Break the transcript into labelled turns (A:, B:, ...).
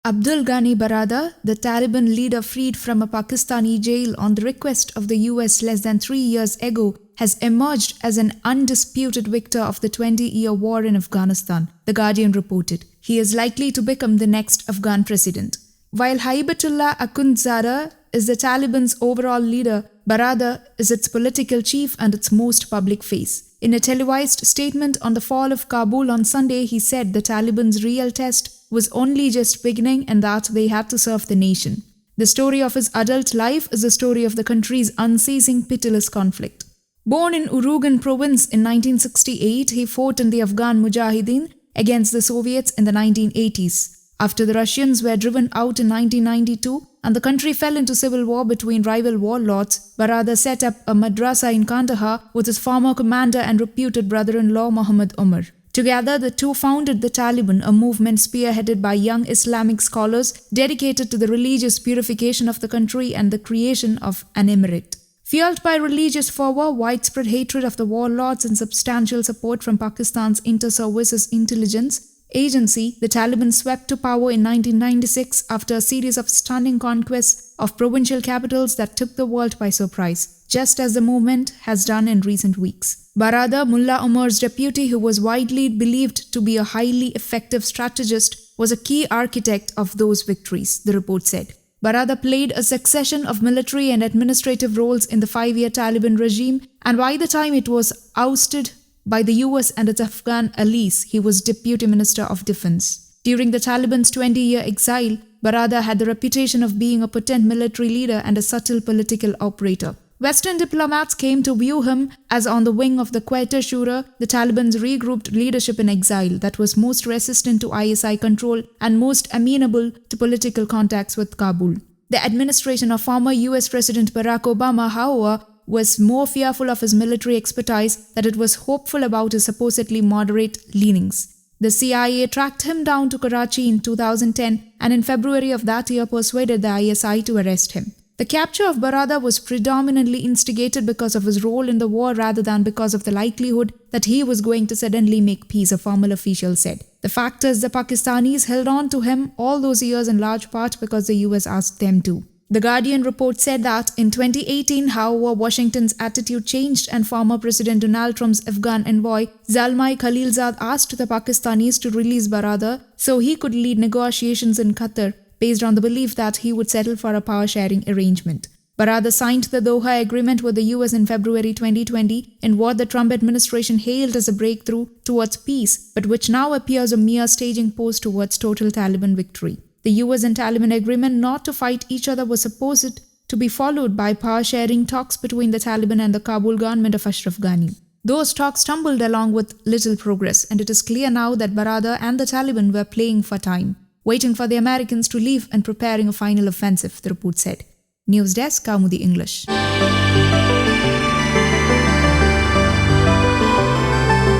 A: Abdul Ghani Baradar, the Taliban leader freed from a Pakistani jail on the request of the US less than 3 years ago, has emerged as an undisputed victor of the 20-year war in Afghanistan, The Guardian reported. He is likely to become the next Afghan president. While Haibatullah Akhundzada is the Taliban's overall leader, Baradar is its political chief and its most public face. In a televised statement on the fall of Kabul on Sunday, he said the Taliban's real test was only just beginning and that they had to serve the nation. The story of his adult life is the story of the country's unceasing, pitiless conflict. Born in Uruzgan province in 1968, he fought in the Afghan Mujahideen against the Soviets in the 1980s. After the Russians were driven out in 1992 and the country fell into civil war between rival warlords, Baradar set up a madrasa in Kandahar with his former commander and reputed brother-in-law Muhammad Umar. Together, the two founded the Taliban, a movement spearheaded by young Islamic scholars dedicated to the religious purification of the country and the creation of an emirate. Fueled by religious fervor, widespread hatred of the warlords and substantial support from Pakistan's Inter-Services Intelligence Agency, the Taliban swept to power in 1996 after a series of stunning conquests of provincial capitals that took the world by surprise, just as the movement has done in recent weeks. Baradar, Mullah Omar's deputy, who was widely believed to be a highly effective strategist, was a key architect of those victories, the report said. Baradar played a succession of military and administrative roles in the 5-year Taliban regime, and by the time it was ousted by the US and its Afghan allies, he was Deputy Minister of Defense. During the Taliban's 20-year exile, Baradar had the reputation of being a potent military leader and a subtle political operator. Western diplomats came to view him as on the wing of the Quetta Shura, the Taliban's regrouped leadership in exile that was most resistant to ISI control and most amenable to political contacts with Kabul. The administration of former US President Barack Obama, however, was more fearful of his military expertise than it was hopeful about his supposedly moderate leanings. The CIA tracked him down to Karachi in 2010 and in February of that year persuaded the ISI to arrest him. The capture of Baradar was predominantly instigated because of his role in the war rather than because of the likelihood that he was going to suddenly make peace, a formal official said. The fact is, the Pakistanis held on to him all those years in large part because the US asked them to. The Guardian report said that in 2018, however, Washington's attitude changed and former President Donald Trump's Afghan envoy Zalmay Khalilzad asked the Pakistanis to release Baradar so he could lead negotiations in Qatar based on the belief that he would settle for a power-sharing arrangement. Baradar signed the Doha Agreement with the US in February 2020 in what the Trump administration hailed as a breakthrough towards peace, but which now appears a mere staging post towards total Taliban victory. The US and Taliban agreement not to fight each other was supposed to be followed by power-sharing talks between the Taliban and the Kabul government of Ashraf Ghani. Those talks stumbled along with little progress, and it is clear now that Baradar and the Taliban were playing for time, waiting for the Americans to leave and preparing a final offensive, the report said. News Desk, Kaumudi English.